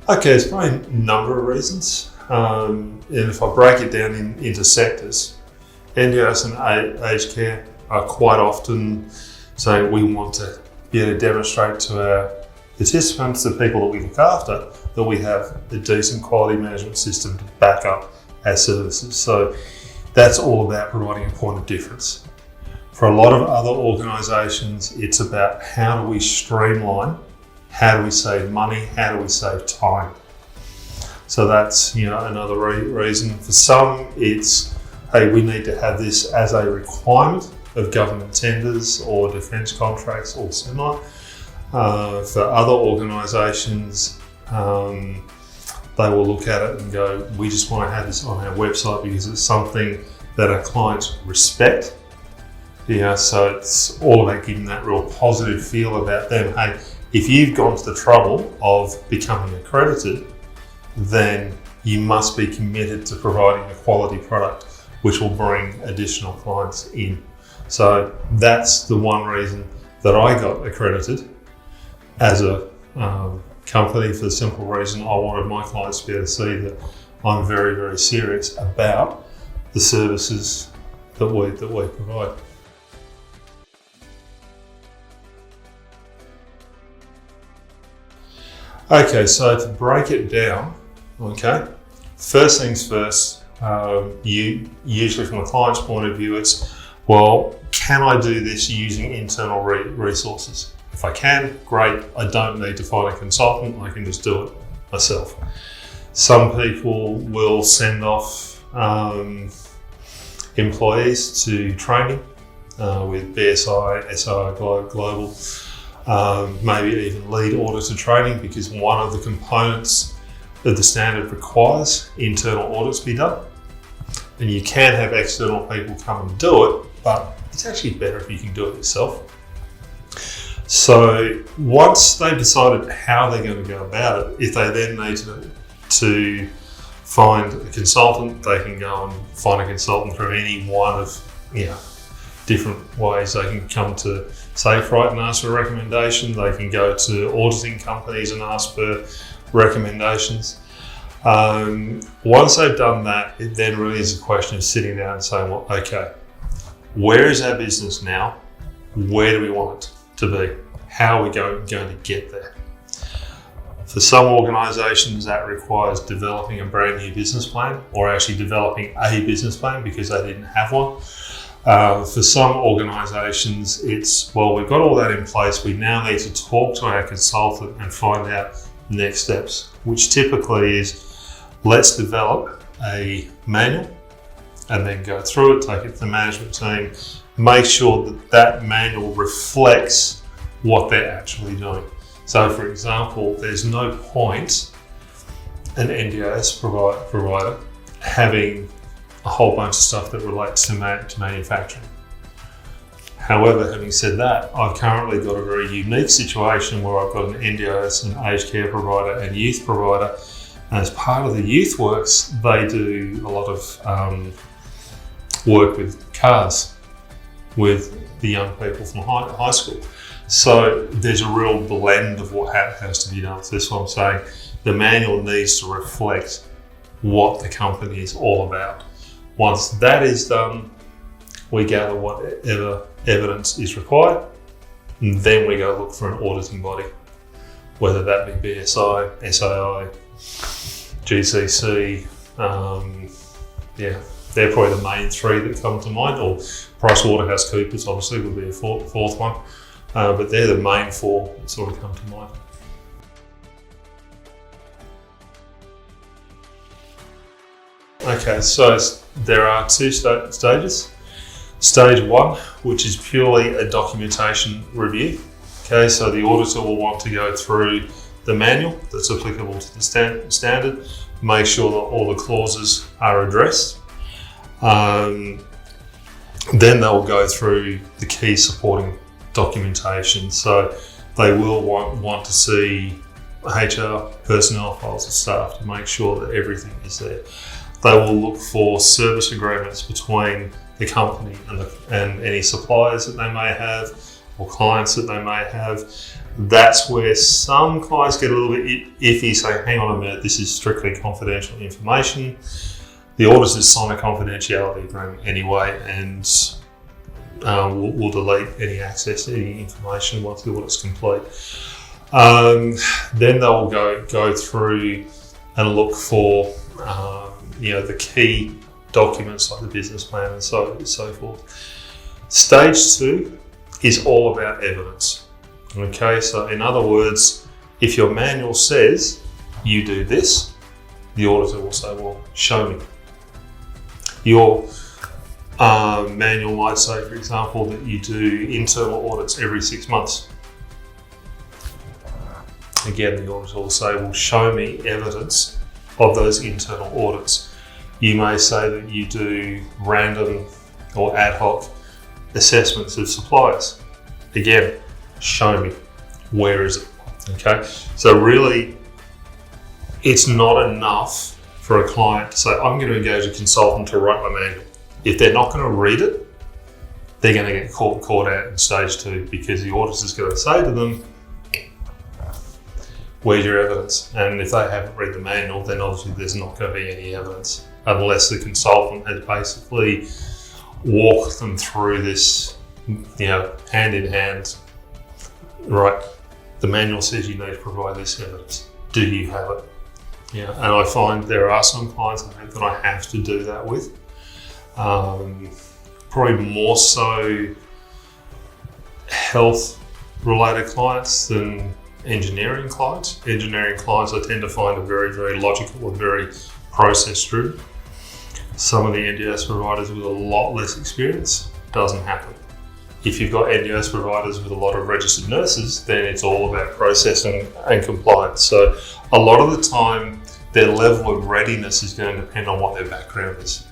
Okay, there's probably a number of reasons. And if I break it down into sectors, NDIS and aged care are quite often saying we want to be able to demonstrate to our participants, the people that we look after, that we have a decent quality management system to back up our services. So that's all about providing a point of difference. For a lot of other organisations, it's about how do we streamline, how do we save money, how do we save time. So that's another reason. For some, it's hey, we need to have this as a requirement of government tenders or defence contracts or similar. For other organisations, they will look at it and go, we just want to have this on our website because it's something that our clients respect. So it's all about giving that real positive feel about them. Hey, if you've gone to the trouble of becoming accredited, then you must be committed to providing a quality product which will bring additional clients in. So that's the one reason that I got accredited as a company, for the simple reason I wanted my clients to be able to see that I'm very, very serious about the services that we provide. Okay, so to break it down, first things first, usually from a client's point of view, it's, well, can I do this using internal resources? If I can, great. I don't need to find a consultant. I can just do it myself. Some people will send off employees to training with BSI, SI Global, maybe even lead auditor training, because one of the components of the standard requires internal audits be done. And you can have external people come and do it, but it's actually better if you can do it yourself. So once they've decided how they're going to go about it, if they then need to find a consultant, they can go and find a consultant through any one of different ways. They can come to SafeRight and ask for a recommendation. They can go to auditing companies and ask for recommendations. Once they've done that, it then really is a question of sitting down and saying, well, okay, where is our business now? Where do we want it to be? How are we going to get there? For some organisations, that requires developing a brand new business plan, or actually developing a business plan because they didn't have one. For some organisations, it's, well, we've got all that in place. We now need to talk to our consultant and find out next steps, which typically is, let's develop a manual and then go through it, take it to the management team, make sure that that manual reflects what they're actually doing. So for example, there's no point an NDIS provider having a whole bunch of stuff that relates to manufacturing. However, having said that, I've currently got a very unique situation where I've got an NDIS, an aged care provider and youth provider. And as part of the youth works, they do a lot of work with cars with the young people from high school. So there's a real blend of what has to be done. So that's what I'm saying. The manual needs to reflect what the company is all about. Once that is done, we gather whatever evidence is required, and then we go look for an auditing body, whether that be BSI, SAI, GCC, they're probably the main three that come to mind, or PricewaterhouseCoopers obviously would be a fourth one, but they're the main four that sort of come to mind. Okay, so there are two stages. Stage one, which is purely a documentation review. Okay, so the auditor will want to go through the manual that's applicable to the standard, make sure that all the clauses are addressed. Then they'll go through the key supporting documentation. So they will want to see HR, personnel files of staff to make sure that everything is there. They will look for service agreements between the company and any suppliers that they may have, or clients that they may have. That's where some clients get a little bit iffy, say, hang on a minute, this is strictly confidential information. The auditors sign a confidentiality agreement anyway, and we'll delete any access to any information once the audit's complete. Then they'll go through and look for the key documents like the business plan and so forth. Stage 2 is all about evidence. Okay, so in other words, if your manual says you do this, the auditor will say, well, show me. Your manual might say, for example, that you do internal audits every 6 months. Again, the auditor will say, well, show me evidence of those internal audits. You may say that you do random or ad hoc assessments of suppliers. Again, show me. Where is it? Okay, so really, it's not enough for a client to say, I'm going to engage a consultant to write my manual. If they're not going to read it, they're going to get caught out in stage 2, because the auditor's going to say to them, where's your evidence? And if they haven't read the manual, then obviously there's not going to be any evidence unless the consultant has basically walked them through this, hand in hand. Right, the manual says you need to provide this evidence. Do you have it? Yeah, and I find there are some clients that I have to do that with. Probably more so health-related clients than engineering clients. Engineering clients I tend to find are very, very logical and very process-driven. Some of the NDS providers with a lot less experience, doesn't happen. If you've got NDS providers with a lot of registered nurses, then it's all about processing and compliance. So a lot of the time, their level of readiness is going to depend on what their background is.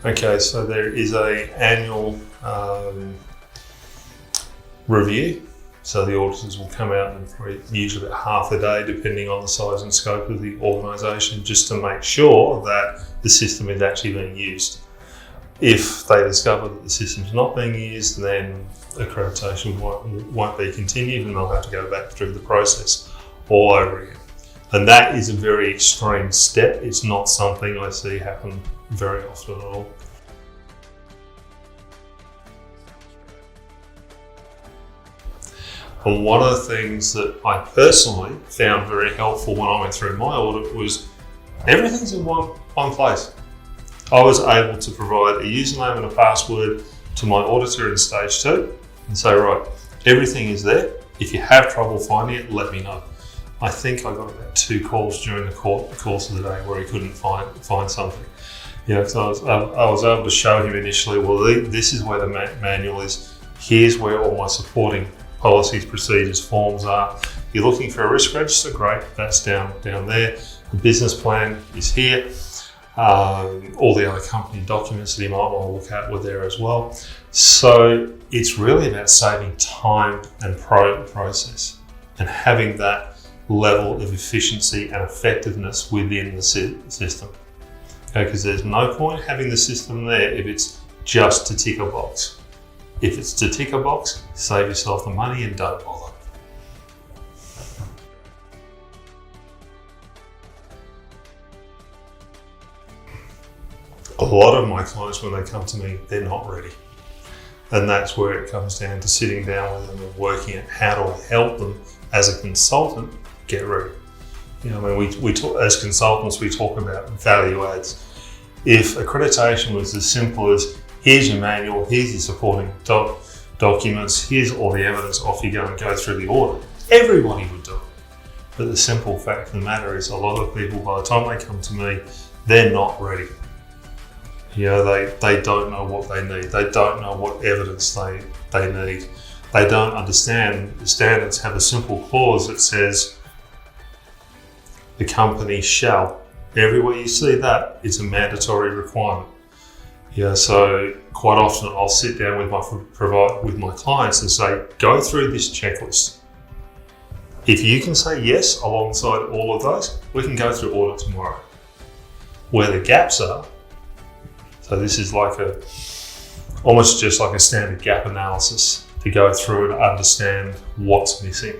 Okay, so there is an annual review. So the auditors will come out and usually about half a day, depending on the size and scope of the organisation, just to make sure that the system is actually being used. If they discover that the system's not being used, then accreditation won't be continued, and they'll have to go back through the process all over again. And that is a very extreme step. It's not something I see happen very often at all. And one of the things that I personally found very helpful when I went through my audit was everything's in one place. I was able to provide a username and a password to my auditor in stage 2 and say, right, everything is there. If you have trouble finding it, let me know. I think I got about 2 calls during the course of the day where he couldn't find something. So I was able to show him initially, well, this is where the manual is. Here's where all my supporting policies, procedures, forms are. You're looking for a risk register, great, that's down there. The business plan is here. All the other company documents that you might want to look at were there as well. So it's really about saving time and process and having that level of efficiency and effectiveness within the system. Okay, because there's no point having the system there if it's just to tick a box. If it's to tick a box, save yourself the money and don't bother. A lot of my clients, when they come to me, they're not ready. And that's where it comes down to sitting down with them and working out how do I help them as a consultant get ready. We talk, as consultants, we talk about value adds. If accreditation was as simple as here's your manual, here's your supporting documents, here's all the evidence, off you go and go through the audit, everybody would do it. But the simple fact of the matter is a lot of people, by the time they come to me, they're not ready. They don't know what they need. They don't know what evidence they need. They don't understand the standards have a simple clause that says the company shall. Everywhere you see that, it's a mandatory requirement. So quite often I'll sit down with my clients and say, go through this checklist. If you can say yes alongside all of those, we can go through audit tomorrow. Where the gaps are, So this is like almost just like a standard gap analysis to go through and understand what's missing.